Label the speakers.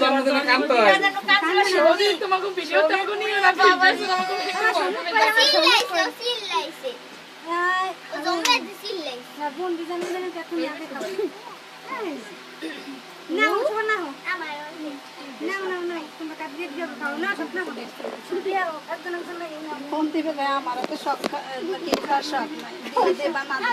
Speaker 1: জন্মদিনে কাঁদতে হয় তোমাকে ভিডিও তোমাকে নিয়ে না বাবা তোমাকে সিল্লাইছে ও জমে সিল্লাইছে না বোন জন্মদিনে কত আগে খাও না উঠো না আমার না না না তোমরা কাটিয়ে দিও খাও না সব না হবে শুধু একজন একজন লাগে ফোন দিবে আমার তো শখ কি খাওয়ার শখ নাই দেবা না